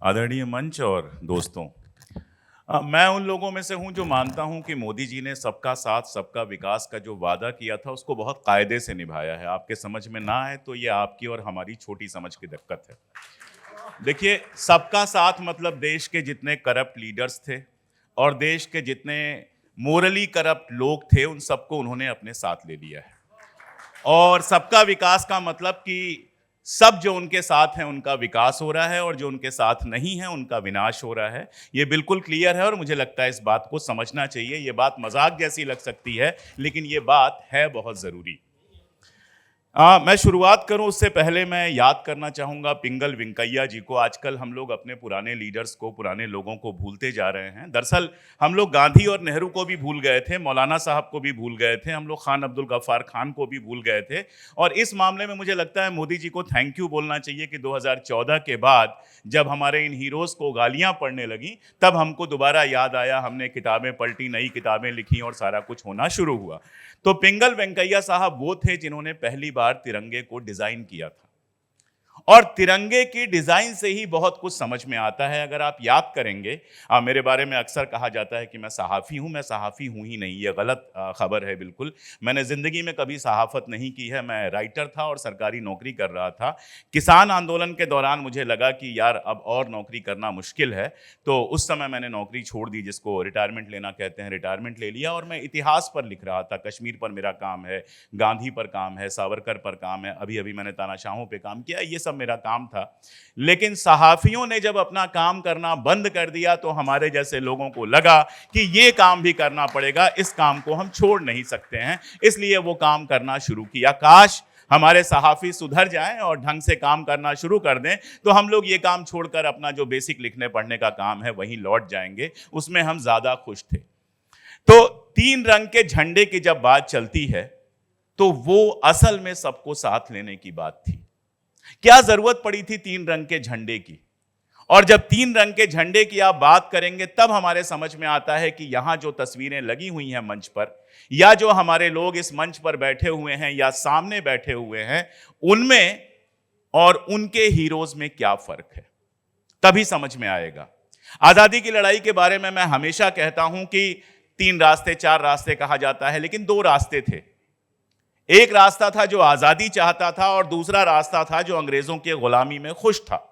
आदरणीय मंच और दोस्तों, मैं उन लोगों में से हूं जो मानता हूं कि मोदी जी ने सबका साथ सबका विकास का जो वादा किया था उसको बहुत कायदे से निभाया है। आपके समझ में ना आए तो ये आपकी और हमारी छोटी समझ की दिक्कत है। देखिए, सबका साथ मतलब देश के जितने करप्ट लीडर्स थे और देश के जितने मोरली करप्ट लोग थे उन सबको उन्होंने अपने साथ ले लिया है। और सबका विकास का मतलब कि सब जो उनके साथ हैं उनका विकास हो रहा है और जो उनके साथ नहीं है उनका विनाश हो रहा है। ये बिल्कुल क्लियर है और मुझे लगता है इस बात को समझना चाहिए। ये बात मजाक जैसी लग सकती है, लेकिन ये बात है बहुत जरूरी। मैं शुरुआत करूं उससे पहले मैं याद करना चाहूंगा पिंगल वेंकैया जी को। आजकल हम लोग अपने पुराने लीडर्स को, पुराने लोगों को भूलते जा रहे हैं। दरअसल हम लोग गांधी और नेहरू को भी भूल गए थे, मौलाना साहब को भी भूल गए थे, हम लोग खान अब्दुल गफ्फार खान को भी भूल गए थे। और इस मामले में मुझे लगता है मोदी जी को थैंक यू बोलना चाहिए कि 2014 के बाद जब हमारे इन हीरोज को गालियां पड़ने लगी तब हमको दोबारा याद आया, हमने किताबें पलटी, नई किताबें लिखी और सारा कुछ होना शुरू हुआ। तो पिंगल वेंकैया साहब वो थे जिन्होंने पहली बार तिरंगे को डिजाइन किया था। और तिरंगे की डिजाइन से ही बहुत कुछ समझ में आता है। अगर आप याद करेंगे, मेरे बारे में अक्सर कहा जाता है कि मैं सहाफ़ी हूं। मैं सहाफ़ी हूं ही नहीं, ये गलत खबर है बिल्कुल। मैंने ज़िंदगी में कभी सहाफ़त नहीं की है। मैं राइटर था और सरकारी नौकरी कर रहा था। किसान आंदोलन के दौरान मुझे लगा कि यार अब और नौकरी करना मुश्किल है, तो उस समय मैंने नौकरी छोड़ दी, जिसको रिटायरमेंट लेना कहते हैं। रिटायरमेंट ले लिया और मैं इतिहास पर लिख रहा था। कश्मीर पर मेरा काम है, गांधी पर काम है, सावरकर पर काम है, अभी अभी मैंने तानाशाहों पे काम किया। ये सब मेरा काम था। लेकिन सहाफियों ने जब अपना काम करना बंद कर दिया तो हमारे जैसे लोगों को लगा कि ये काम भी करना पड़ेगा, इस काम को हम छोड़ नहीं सकते हैं, इसलिए वो काम करना शुरू किया। काश हमारे सहाफी सुधर जाएं और ढंग से काम करना शुरू कर दें तो हम लोग ये काम छोड़कर अपना जो बेसिक लिखने पढ़ने का काम है वहीं लौट जाएंगे, उसमें हम ज्यादा खुश थे। तो तीन रंग के झंडे की जब बात चलती है तो वो असल में सबको साथ लेने की बात थी। क्या जरूरत पड़ी थी तीन रंग के झंडे की? और जब तीन रंग के झंडे की आप बात करेंगे तब हमारे समझ में आता है कि यहां जो तस्वीरें लगी हुई हैं मंच पर, या जो हमारे लोग इस मंच पर बैठे हुए हैं या सामने बैठे हुए हैं, उनमें और उनके हीरोज में क्या फर्क है, तभी समझ में आएगा। आजादी की लड़ाई के बारे में मैं हमेशा कहता हूं कि तीन रास्ते, चार रास्ते कहा जाता है, लेकिन दो रास्ते थे। एक रास्ता था जो आजादी चाहता था और दूसरा रास्ता था जो अंग्रेजों की गुलामी में खुश था।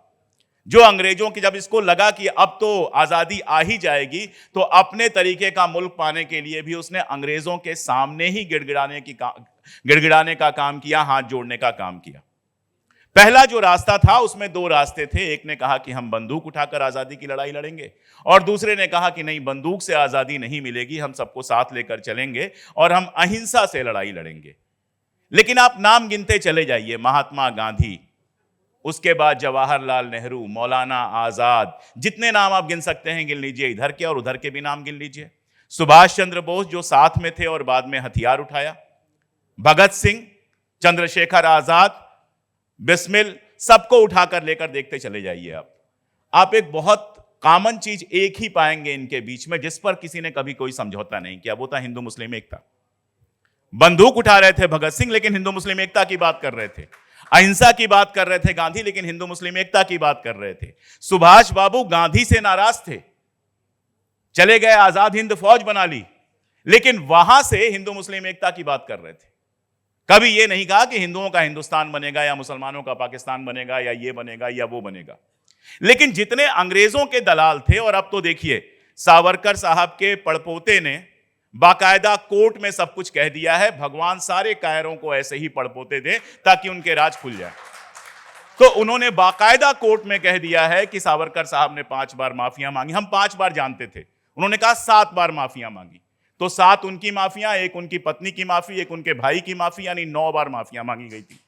जो अंग्रेजों की, जब इसको लगा कि अब तो आजादी आ ही जाएगी, तो अपने तरीके का मुल्क पाने के लिए भी उसने अंग्रेजों के सामने ही गिड़गिड़ाने का काम किया, हाथ जोड़ने का काम किया। पहला जो रास्ता था उसमें दो रास्ते थे। एक ने कहा कि हम बंदूक उठाकर आजादी की लड़ाई लड़ेंगे और दूसरे ने कहा कि नहीं, बंदूक से आजादी नहीं मिलेगी, हम सबको साथ लेकर चलेंगे और हम अहिंसा से लड़ाई लड़ेंगे। लेकिन आप नाम गिनते चले जाइए, महात्मा गांधी, उसके बाद जवाहरलाल नेहरू, मौलाना आजाद, जितने नाम आप गिन सकते हैं गिन लीजिए, इधर के और उधर के भी नाम गिन लीजिए। सुभाष चंद्र बोस जो साथ में थे और बाद में हथियार उठाया, भगत सिंह, चंद्रशेखर आजाद, बिस्मिल, सबको उठाकर लेकर देखते चले जाइए। आप एक बहुत कॉमन चीज एक ही पाएंगे इनके बीच में, जिस पर किसी ने कभी कोई समझौता नहीं किया, वो था हिंदू मुस्लिम एकता। बंदूक उठा रहे थे भगत सिंह, लेकिन हिंदू मुस्लिम एकता की बात कर रहे थे। अहिंसा की बात कर रहे थे गांधी, लेकिन हिंदू मुस्लिम एकता की बात कर रहे थे। सुभाष बाबू गांधी से नाराज थे, चले गए, आजाद हिंद फौज बना ली, लेकिन वहां से हिंदू मुस्लिम एकता की बात कर रहे थे। कभी यह नहीं कहा कि हिंदुओं का हिंदुस्तान बनेगा या मुसलमानों का पाकिस्तान बनेगा या ये बनेगा या वो बनेगा। लेकिन जितने अंग्रेजों के दलाल थे, और अब तो देखिए सावरकर साहब के पड़पोते ने बाकायदा कोर्ट में सब कुछ कह दिया है, भगवान सारे कायरों को ऐसे ही पड़पोते दे ताकि उनके राज खुल जाए। तो उन्होंने बाकायदा कोर्ट में कह दिया है कि सावरकर साहब ने 5 बार माफिया मांगी। हम 5 बार जानते थे, उन्होंने कहा 7 बार माफिया मांगी। तो 7 उनकी माफिया, एक उनकी पत्नी की माफी, एक उनके भाई की माफी, यानी 9 बार माफिया मांगी गई थी।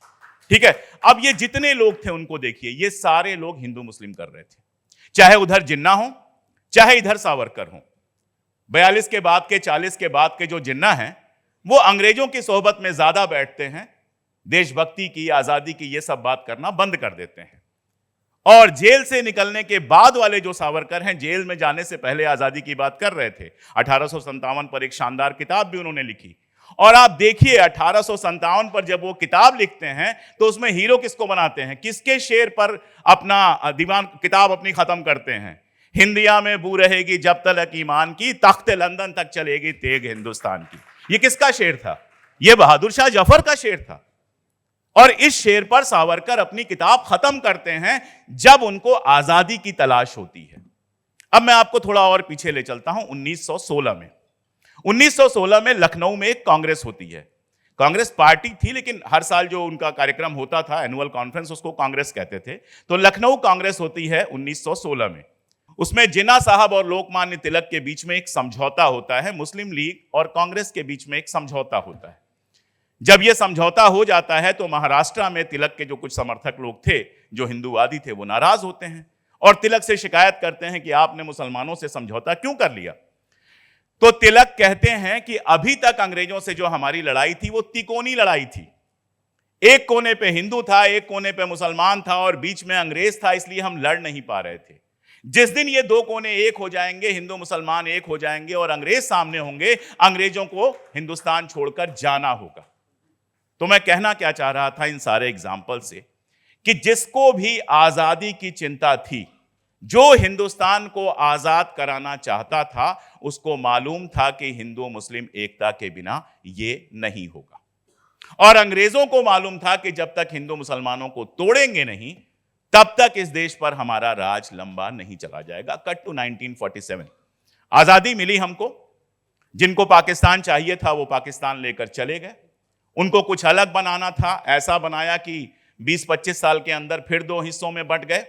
ठीक है, अब ये जितने लोग थे उनको देखिए, ये सारे लोग हिंदू मुस्लिम कर रहे थे, चाहे उधर जिन्ना हो चाहे इधर सावरकर हो। 42 के बाद के, 40 के बाद के जो जिन्ना हैं, वो अंग्रेजों की सोहबत में ज्यादा बैठते हैं, देशभक्ति की, आजादी की ये सब बात करना बंद कर देते हैं। और जेल से निकलने के बाद वाले जो सावरकर हैं, जेल में जाने से पहले आजादी की बात कर रहे थे। 1857 पर एक शानदार किताब भी उन्होंने लिखी और आप देखिए 1857 पर जब वो किताब लिखते हैं तो उसमें हीरो किसको बनाते हैं, किसके शेर पर अपना दीवान किताब अपनी खत्म करते हैं? हिंदिया में बू रहेगी जब तलक ईमान की, तख्त लंदन तक चलेगी तेग हिंदुस्तान की। ये किसका शेर था? ये बहादुर शाह जफर का शेर था। और इस शेर पर सावरकर अपनी किताब खत्म करते हैं जब उनको आजादी की तलाश होती है। अब मैं आपको थोड़ा और पीछे ले चलता हूं। 1916 में लखनऊ में एक कांग्रेस होती है। कांग्रेस पार्टी थी, लेकिन हर साल जो उनका कार्यक्रम होता था एनुअल कॉन्फ्रेंस, उसको कांग्रेस कहते थे। तो लखनऊ कांग्रेस होती है 1916 में। उसमें जिन्ना साहब और लोकमान्य तिलक के बीच में एक समझौता होता है, मुस्लिम लीग और कांग्रेस के बीच में एक समझौता होता है। जब यह समझौता हो जाता है तो महाराष्ट्र में तिलक के जो कुछ समर्थक लोग थे, जो हिंदूवादी थे, वो नाराज होते हैं और तिलक से शिकायत करते हैं कि आपने मुसलमानों से समझौता क्यों कर लिया। तो तिलक कहते हैं कि अभी तक अंग्रेजों से जो हमारी लड़ाई थी वो तिकोनी लड़ाई थी। एक कोने पे हिंदू था, एक कोने पे मुसलमान था और बीच में अंग्रेज था, इसलिए हम लड़ नहीं पा रहे थे। जिस दिन ये दो कोने एक हो जाएंगे, हिंदू मुसलमान एक हो जाएंगे और अंग्रेज सामने होंगे, अंग्रेजों को हिंदुस्तान छोड़कर जाना होगा। तो मैं कहना क्या चाह रहा था इन सारे एग्जाम्पल से कि जिसको भी आजादी की चिंता थी, जो हिंदुस्तान को आजाद कराना चाहता था, उसको मालूम था कि हिंदू मुस्लिम एकता के बिना ये नहीं होगा। और अंग्रेजों को मालूम था कि जब तक हिंदू मुसलमानों को तोड़ेंगे नहीं, तब तक इस देश पर हमारा राज लंबा नहीं चला जाएगा। कट टू 1947, आजादी मिली हमको। जिनको पाकिस्तान चाहिए था वो पाकिस्तान लेकर चले गए। उनको कुछ अलग बनाना था, ऐसा बनाया कि 20-25 साल के अंदर फिर दो हिस्सों में बंट गए।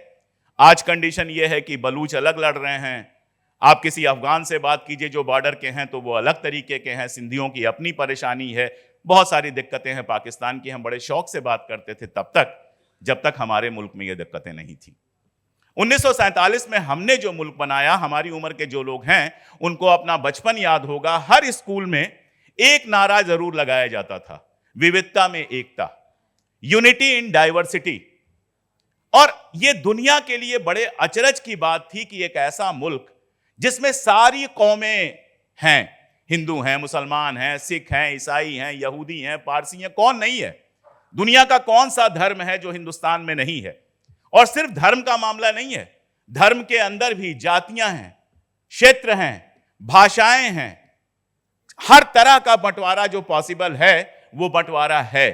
आज कंडीशन यह है कि बलूच अलग लड़ रहे हैं। आप किसी अफगान से बात कीजिए जो बॉर्डर के हैं, तो वो अलग तरीके के हैं। सिंधियों की अपनी परेशानी है, बहुत सारी दिक्कतें हैं पाकिस्तान की। हम बड़े शौक से बात करते थे तब तक, जब तक हमारे मुल्क में ये दिक्कतें नहीं थी। 1947 में हमने जो मुल्क बनाया, हमारी उम्र के जो लोग हैं उनको अपना बचपन याद होगा। हर स्कूल में एक नारा जरूर लगाया जाता था, विविधता में एकता, यूनिटी इन डाइवर्सिटी। और यह दुनिया के लिए बड़े अचरज की बात थी कि एक ऐसा मुल्क जिसमें सारी कौमें हैं, हिंदू हैं, मुसलमान हैं, सिख हैं, ईसाई हैं, यहूदी हैं, पारसी हैं, कौन नहीं है? दुनिया का कौन सा धर्म है जो हिंदुस्तान में नहीं है? और सिर्फ धर्म का मामला नहीं है, धर्म के अंदर भी जातियां हैं, क्षेत्र हैं, भाषाएं हैं। हर तरह का बंटवारा जो पॉसिबल है वो बंटवारा है।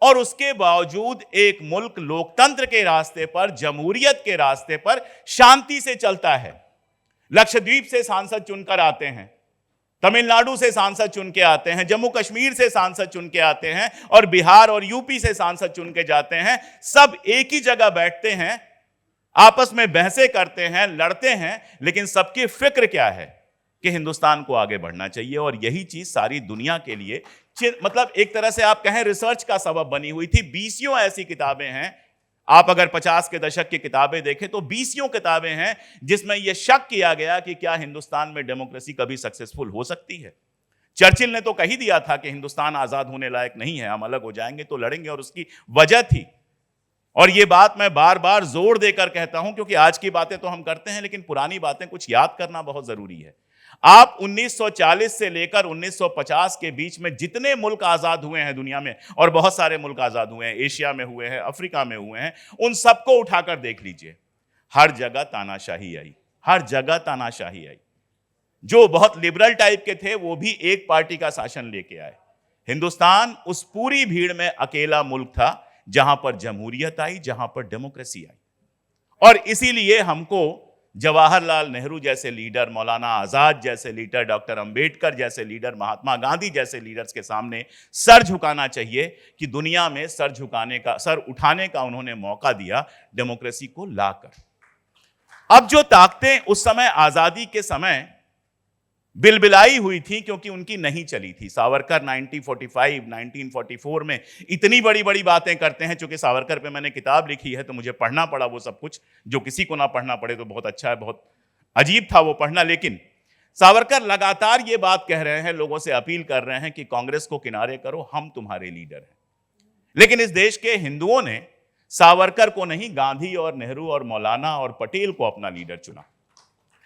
और उसके बावजूद एक मुल्क लोकतंत्र के रास्ते पर, जमहूरियत के रास्ते पर शांति से चलता है। लक्षद्वीप से सांसद चुनकर आते हैं, तमिलनाडु से सांसद चुन के आते हैं, जम्मू कश्मीर से सांसद चुन के आते हैं और बिहार और यूपी से सांसद चुन के जाते हैं। सब एक ही जगह बैठते हैं, आपस में बहसें करते हैं, लड़ते हैं, लेकिन सबकी फिक्र क्या है कि हिंदुस्तान को आगे बढ़ना चाहिए। और यही चीज सारी दुनिया के लिए मतलब एक तरह से आप कहें रिसर्च का सबब बनी हुई थी। 20 ऐसी किताबें हैं, आप अगर 50 के दशक की किताबें देखें तो 20 किताबें हैं जिसमें यह शक किया गया कि क्या हिंदुस्तान में डेमोक्रेसी कभी सक्सेसफुल हो सकती है। चर्चिल ने तो कह ही दिया था कि हिंदुस्तान आजाद होने लायक नहीं है, हम अलग हो जाएंगे तो लड़ेंगे, और उसकी वजह थी। और यह बात मैं बार बार जोर देकर कहता हूं क्योंकि आज की बातें तो हम करते हैं, लेकिन पुरानी बातें कुछ याद करना बहुत जरूरी है। आप 1940 से लेकर 1950 के बीच में जितने मुल्क आजाद हुए हैं दुनिया में, और बहुत सारे मुल्क आजाद हुए हैं, एशिया में हुए हैं, अफ्रीका में हुए हैं, उन सबको उठाकर देख लीजिए, हर जगह तानाशाही आई, हर जगह तानाशाही आई। जो बहुत लिबरल टाइप के थे वो भी एक पार्टी का शासन लेके आए। हिंदुस्तान उस पूरी भीड़ में अकेला मुल्क था जहां पर जमहूरियत आई, जहां पर डेमोक्रेसी आई। और इसीलिए हमको जवाहरलाल नेहरू जैसे लीडर, मौलाना आजाद जैसे लीडर, डॉक्टर अंबेडकर जैसे लीडर, महात्मा गांधी जैसे लीडर्स के सामने सर झुकाना चाहिए कि दुनिया में सर उठाने का उन्होंने मौका दिया डेमोक्रेसी को लाकर। अब जो ताकतें उस समय आजादी के समय बिलबिलाई हुई थी क्योंकि उनकी नहीं चली थी। सावरकर 1945, 1944 में इतनी बड़ी बड़ी बातें करते हैं। चूंकि सावरकर पे मैंने किताब लिखी है तो मुझे पढ़ना पड़ा वो सब कुछ, जो किसी को ना पढ़ना पड़े तो बहुत अच्छा है, बहुत अजीब था वो पढ़ना। लेकिन सावरकर लगातार ये बात कह रहे हैं, लोगों से अपील कर रहे हैं कि कांग्रेस को किनारे करो, हम तुम्हारे लीडर हैं। लेकिन इस देश के हिंदुओं ने सावरकर को नहीं, गांधी और नेहरू और मौलाना और पटेल को अपना लीडर चुना।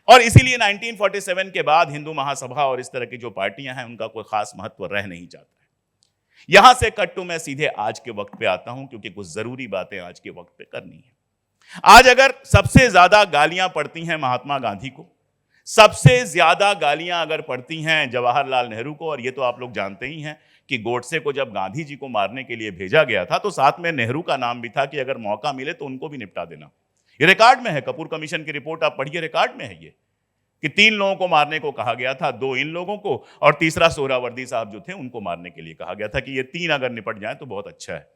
और इसीलिए 1947 के बाद हिंदू महासभा और इस तरह की जो पार्टियां हैं उनका कोई खास महत्व रह नहीं जाता है। यहां से कट टू मैं सीधे आज के वक्त पे आता हूं, क्योंकि कुछ जरूरी बातें आज के वक्त पे करनी है। आज अगर सबसे ज्यादा गालियां पड़ती हैं महात्मा गांधी को, सबसे ज्यादा गालियां अगर पड़ती हैं जवाहरलाल नेहरू को, और ये तो आप लोग जानते ही हैं कि गोडसे को जब गांधी जी को मारने के लिए भेजा गया था तो साथ में नेहरू का नाम भी था कि अगर मौका मिले तो उनको भी निपटा देना। ये रिकॉर्ड में है, कपूर कमीशन की रिपोर्ट आप पढ़िए, रिकॉर्ड में है ये कि 3 लोगों को मारने को कहा गया था, 2 इन लोगों को और तीसरा सोहरावर्दी साहब जो थे उनको मारने के लिए कहा गया था कि ये 3 अगर निपट जाए तो बहुत अच्छा है।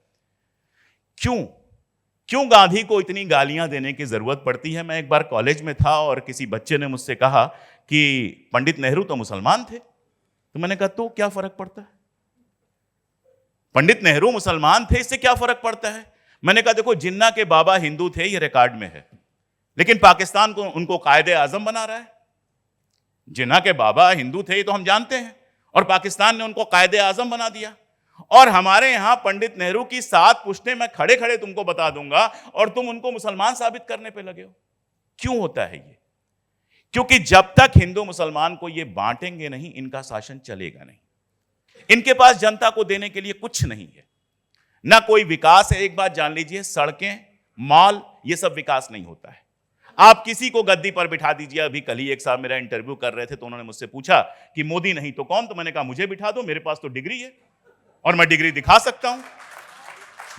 क्यों गांधी को इतनी गालियां देने की जरूरत पड़ती है? मैं एक बार कॉलेज में था और किसी बच्चे ने मुझसे कहा कि पंडित नेहरू तो मुसलमान थे। तो मैंने कहा तो क्या फर्क पड़ता है? पंडित नेहरू मुसलमान थे, इससे क्या फर्क पड़ता है? मैंने कहा देखो, जिन्ना के बाबा हिंदू थे, ये रिकॉर्ड में है, लेकिन पाकिस्तान को उनको कायदे आजम बना रहा है। जिन्ना के बाबा हिंदू थे ये तो हम जानते हैं, और पाकिस्तान ने उनको कायदे आजम बना दिया। और हमारे यहां पंडित नेहरू की 7 पुश्तें मैं खड़े खड़े तुमको बता दूंगा और तुम उनको मुसलमान साबित करने पे लगे हो। क्यों होता है ये? क्योंकि जब तक हिंदू मुसलमान को ये बांटेंगे नहीं, इनका शासन चलेगा नहीं। इनके पास जनता को देने के लिए कुछ नहीं है, ना कोई विकास है। एक बात जान लीजिए, सड़कें, मॉल, ये सब विकास नहीं होता है। आप किसी को गद्दी पर बिठा दीजिए। अभी कल ही एक साहब मेरा इंटरव्यू कर रहे थे तो उन्होंने मुझसे पूछा कि मोदी नहीं तो कौन? तो मैंने कहा मुझे बिठा दो, मेरे पास तो डिग्री है और मैं डिग्री दिखा सकता हूं।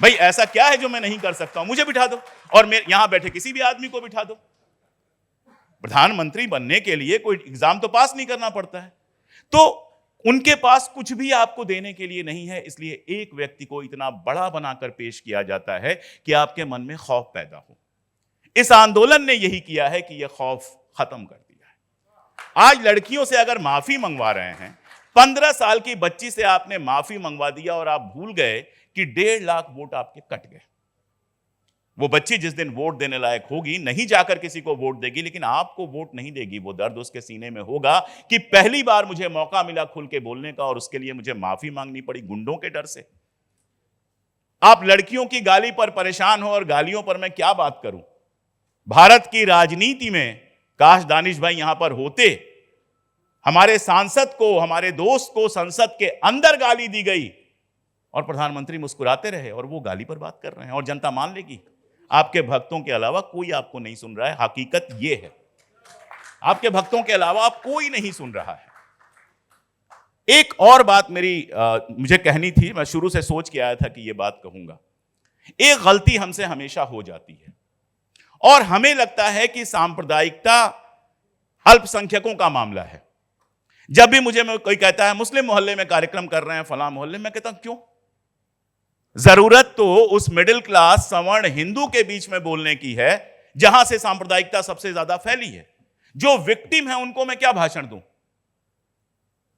भाई ऐसा क्या है जो मैं नहीं कर सकता हूं? मुझे बिठा दो, और मेरे यहां बैठे किसी भी आदमी को बिठा दो। प्रधानमंत्री बनने के लिए कोई एग्जाम तो पास नहीं करना पड़ता है। तो उनके पास कुछ भी आपको देने के लिए नहीं है, इसलिए एक व्यक्ति को इतना बड़ा बनाकर पेश किया जाता है कि आपके मन में खौफ पैदा हो। इस आंदोलन ने यही किया है कि यह खौफ खत्म कर दिया है। आज लड़कियों से अगर माफी मंगवा रहे हैं, 15 साल की बच्ची से आपने माफी मंगवा दिया और आप भूल गए कि 1.5 लाख वोट आपके कट गए। वो बच्ची जिस दिन वोट देने लायक होगी, नहीं जाकर किसी को वोट देगी, लेकिन आपको वोट नहीं देगी। वो दर्द उसके सीने में होगा कि पहली बार मुझे मौका मिला खुल के बोलने का और उसके लिए मुझे माफी मांगनी पड़ी गुंडों के डर से। आप लड़कियों की गाली पर परेशान हो, और गालियों पर मैं क्या बात करूं। भारत की राजनीति में काश दानिश भाई यहां पर होते। हमारे सांसद को, हमारे दोस्त को संसद के अंदर गाली दी गई और प्रधानमंत्री मुस्कुराते रहे, और वो गाली पर बात कर रहे हैं और जनता मान लेगी। आपके भक्तों के अलावा कोई आपको नहीं सुन रहा है, हकीकत ये है। आपके भक्तों के अलावा आप कोई नहीं सुन रहा है। एक और बात मुझे कहनी थी, मैं शुरू से सोच के आया था कि ये बात कहूंगा। एक गलती हमसे हमेशा हो जाती है और हमें लगता है कि सांप्रदायिकता अल्पसंख्यकों का मामला है। जब भी मुझे कोई कहता है मुस्लिम मोहल्ले में कार्यक्रम कर रहे हैं, फलां मोहल्ले में, कहता हूं क्यों? जरूरत तो उस मिडिल क्लास सवर्ण हिंदू के बीच में बोलने की है जहां से सांप्रदायिकता सबसे ज्यादा फैली है। जो विक्टिम है उनको मैं क्या भाषण दूं?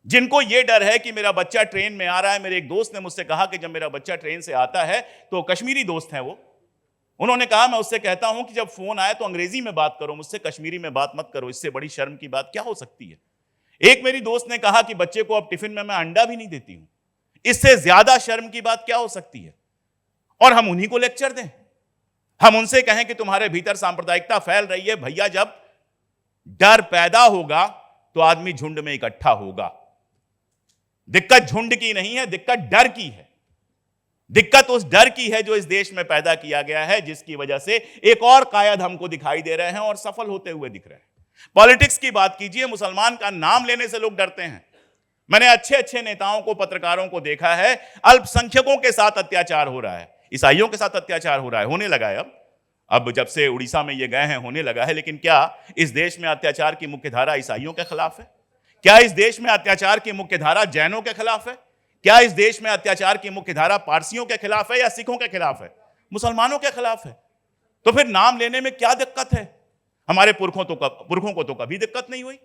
जिनको यह डर है कि मेरा बच्चा ट्रेन में आ रहा है। मेरे एक दोस्त ने मुझसे कहा कि जब मेरा बच्चा ट्रेन से आता है, तो कश्मीरी दोस्त है वो, उन्होंने कहा मैं उससे कहता हूं कि जब फोन आए तो अंग्रेजी में बात करो, मुझसे कश्मीरी में बात मत करो। इससे बड़ी शर्म की बात क्या हो सकती है? एक मेरी दोस्त ने कहा कि बच्चे को अब टिफिन में मैं अंडा भी नहीं देती हूं। इससे ज्यादा शर्म की बात क्या हो सकती है? और हम उन्हीं को लेक्चर दें, हम उनसे कहें कि तुम्हारे भीतर सांप्रदायिकता फैल रही है। भैया, जब डर पैदा होगा तो आदमी झुंड में इकट्ठा होगा। दिक्कत झुंड की नहीं है, दिक्कत डर की है। दिक्कत उस डर की है जो इस देश में पैदा किया गया है, जिसकी वजह से एक और कायद हमको दिखाई दे रहे हैं और सफल होते हुए दिख रहे हैं। पॉलिटिक्स की बात कीजिए, मुसलमान का नाम लेने से लोग डरते हैं। मैंने अच्छे अच्छे नेताओं को, पत्रकारों को देखा है, अल्पसंख्यकों के साथ अत्याचार हो रहा है, ईसाइयों के साथ अत्याचार हो रहा है, होने लगा है। अब जब से उड़ीसा में ये गए हैं होने लगा है। लेकिन क्या इस देश में अत्याचार की मुख्य धारा ईसाइयों के खिलाफ है? क्या इस देश में अत्याचार की मुख्य धारा जैनों के खिलाफ है? क्या इस देश में अत्याचार की मुख्य धारा पारसियों के खिलाफ है या सिखों के खिलाफ है? मुसलमानों के खिलाफ है। तो फिर नाम लेने में क्या दिक्कत है? हमारे पुरखों को तो कभी दिक्कत नहीं हुई,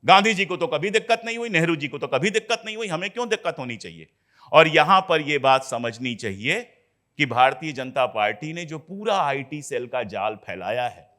गांधी जी को तो कभी दिक्कत नहीं हुई, नेहरू जी को तो कभी दिक्कत नहीं हुई। हमें क्यों दिक्कत होनी चाहिए? और यहां पर यह बात समझनी चाहिए कि भारतीय जनता पार्टी ने जो पूरा आईटी सेल का जाल फैलाया है,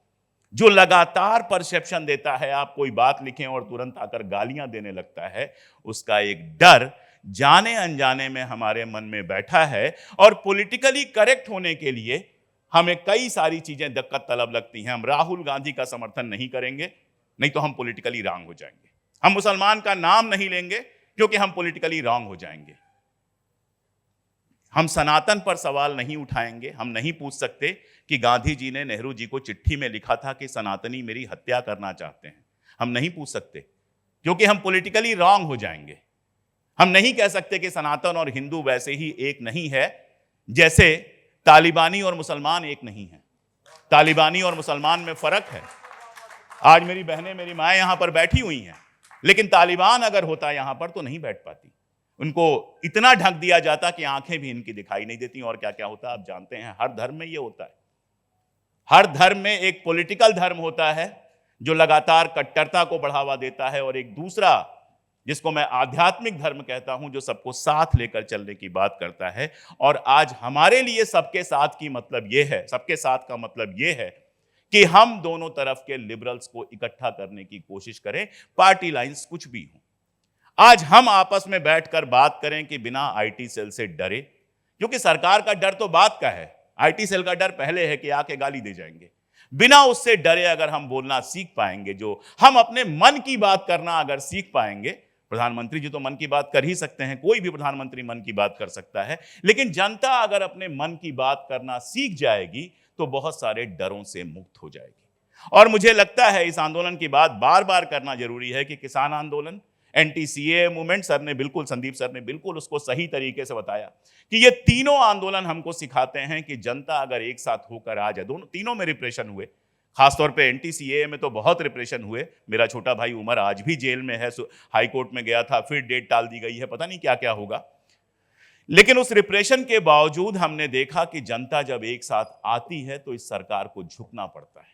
जो लगातार परसेप्शन देता है, आप कोई बात लिखें और तुरंत आकर गालियां देने लगता है, उसका एक डर जाने अनजाने में हमारे मन में बैठा है। और पॉलिटिकली करेक्ट होने के लिए हमें कई सारी चीजें दिक्कत तलब लगती हैं। हम राहुल गांधी का समर्थन नहीं करेंगे, नहीं तो हम पॉलिटिकली रॉन्ग हो जाएंगे। हम मुसलमान का नाम नहीं लेंगे क्योंकि हम पॉलिटिकली रॉन्ग हो जाएंगे। हम सनातन पर सवाल नहीं उठाएंगे। हम नहीं पूछ सकते कि गांधी जी ने नेहरू जी को चिट्ठी में लिखा था कि सनातनी मेरी हत्या करना चाहते हैं। हम नहीं पूछ सकते, क्योंकि हम पॉलिटिकली रॉन्ग हो जाएंगे। हम नहीं कह सकते कि सनातन और हिंदू वैसे ही एक नहीं है जैसे तालिबानी और मुसलमान एक नहीं है। तालिबानी और मुसलमान में फर्क है। आज मेरी बहनें, मेरी माएँ यहां पर बैठी हुई हैं, लेकिन तालिबान अगर होता यहां पर तो नहीं बैठ पाती। उनको इतना ढक दिया जाता कि आंखें भी इनकी दिखाई नहीं देती। और क्या क्या होता आप जानते हैं। हर धर्म में यह होता है। हर धर्म में एक पॉलिटिकल धर्म होता है जो लगातार कट्टरता को बढ़ावा देता है, और एक दूसरा जिसको मैं आध्यात्मिक धर्म कहता हूं, जो सबको साथ लेकर चलने की बात करता है। और आज हमारे लिए सबके साथ की मतलब यह है, सबके साथ का मतलब यह है कि हम दोनों तरफ के लिबरल्स को इकट्ठा करने की कोशिश करें, पार्टी लाइंस कुछ भी हो। आज हम आपस में बैठकर बात करें कि बिना आईटी सेल से डरे, क्योंकि सरकार का डर तो बात का है, आईटी सेल का डर पहले है कि आके गाली दे जाएंगे। बिना उससे डरे अगर हम बोलना सीख पाएंगे, जो हम अपने मन की बात करना अगर सीख पाएंगे, प्रधानमंत्री जी तो मन की बात कर ही सकते हैं, कोई भी प्रधानमंत्री मन की बात कर सकता है, लेकिन जनता अगर अपने मन की बात करना सीख जाएगी तो बहुत सारे डरों से मुक्त हो जाएगी। और मुझे लगता है इस आंदोलन की बात बार बार करना जरूरी है कि किसान आंदोलन, एंटी-सीएए मूवमेंट, सर ने बिल्कुल, संदीप सर ने बिल्कुल उसको सही तरीके से बताया कि ये तीनों आंदोलन हमको सिखाते हैं कि जनता अगर एक साथ होकर आ जाए, दोनों तीनों में रिप्रेशन हुए, खासतौर पे एंटी-सीएए में तो बहुत रिप्रेशन हुए। मेरा छोटा भाई उमर आज भी जेल में है, हाई कोर्ट में गया था, फिर डेट टाल दी गई है, पता नहीं क्या क्या होगा। लेकिन उस रिप्रेशन के बावजूद हमने देखा कि जनता जब एक साथ आती है तो इस सरकार को झुकना पड़ता है।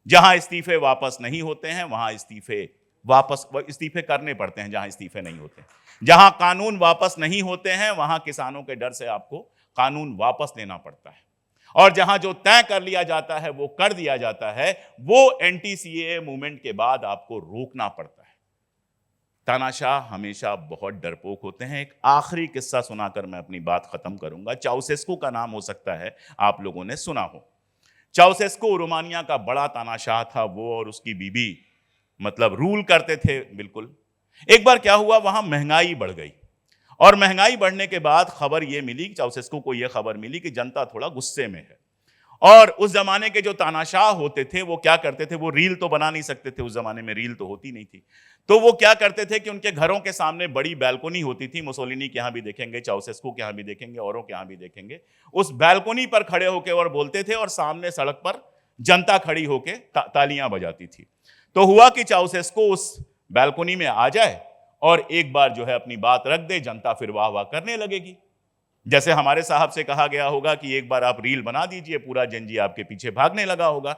जहां इस्तीफे वापस नहीं होते हैं वहां इस्तीफे करने पड़ते हैं, जहां इस्तीफे नहीं होते। जहां कानून वापस नहीं होते हैं वहां किसानों के डर से आपको कानून वापस लेना पड़ता है। और जहां जो तय कर लिया जाता है वो कर दिया जाता है, वो एंटी-सीएए मूवमेंट के बाद आपको रोकना पड़ता है। तानाशाह हमेशा बहुत डरपोक होते हैं। एक आखिरी किस्सा सुनाकर मैं अपनी बात खत्म करूंगा। चाउसेस्कू का नाम हो सकता है आप लोगों ने सुना हो। चाउसेस्कू रोमानिया का बड़ा तानाशाह था। वो और उसकी बीबी मतलब रूल करते थे बिल्कुल। एक बार क्या हुआ, वहां महंगाई बढ़ गई, और महंगाई बढ़ने के बाद खबर यह मिली, चाउसेस्कू को यह खबर मिली कि जनता थोड़ा गुस्से में है। और उस जमाने के जो तानाशाह होते थे वो क्या करते थे, वो रील तो बना नहीं सकते थे, उस जमाने में रील तो होती नहीं थी, तो वो क्या करते थे कि उनके घरों के सामने बड़ी बैल्कोनी होती थी। मुसोलिनी के यहाँ भी देखेंगे, चाउसेस्कू के यहाँ भी देखेंगे, औरों के यहाँ भी देखेंगे। उस बैल्कोनी पर खड़े होकर और बोलते थे, और सामने सड़क पर जनता खड़ी होकर तालियां बजाती थी। तो हुआ कि चाउसेस्कू उस बैल्कोनी में आ जाए और एक बार जो है अपनी बात रख दे, जनता फिर वाह वाह करने लगेगी। जैसे हमारे साहब से कहा गया होगा कि एक बार आप रील बना दीजिए, पूरा जनजी आपके पीछे भागने लगा होगा।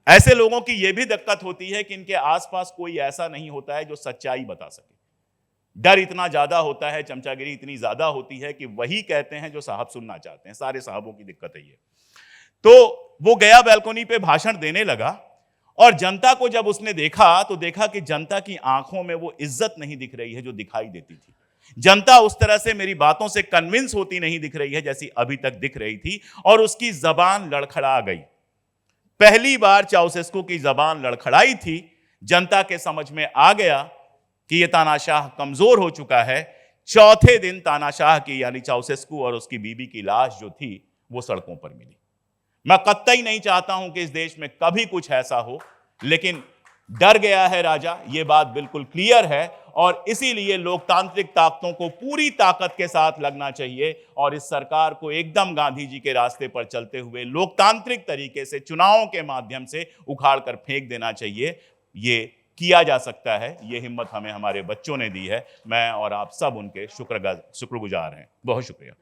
ऐसे लोगों की यह भी दिक्कत होती है कि इनके आसपास कोई ऐसा नहीं होता है जो सच्चाई बता सके। डर इतना ज्यादा होता है, चमचागिरी इतनी ज्यादा होती है कि वही कहते हैं जो साहब सुनना चाहते हैं। सारे साहबों की दिक्कत है ये। तो वो गया बैल्कोनी पे भाषण देने लगा, और जनता को जब उसने देखा तो देखा कि जनता की आंखों में वो इज्जत नहीं दिख रही है जो दिखाई देती थी। जनता उस तरह से मेरी बातों से कन्विंस होती नहीं दिख रही है जैसी अभी तक दिख रही थी, और उसकी जबान लड़खड़ा गई। पहली बार चाउसेस्कू की जबान लड़खड़ाई थी। जनता के समझ में आ गया कि यह तानाशाह कमजोर हो चुका है। चौथे दिन तानाशाह की यानी चाउसेस्कू और उसकी बीबी की लाश जो थी वो सड़कों पर मिली। मैं कतई नहीं चाहता हूं कि इस देश में कभी कुछ ऐसा हो, लेकिन डर गया है राजा, ये बात बिल्कुल क्लियर है। और इसीलिए लोकतांत्रिक ताकतों को पूरी ताकत के साथ लगना चाहिए, और इस सरकार को एकदम गांधी जी के रास्ते पर चलते हुए लोकतांत्रिक तरीके से चुनावों के माध्यम से उखाड़ कर फेंक देना चाहिए। ये किया जा सकता है, ये हिम्मत हमें हमारे बच्चों ने दी है। मैं और आप सब उनके शुक्रगुजार हैं। बहुत शुक्रिया।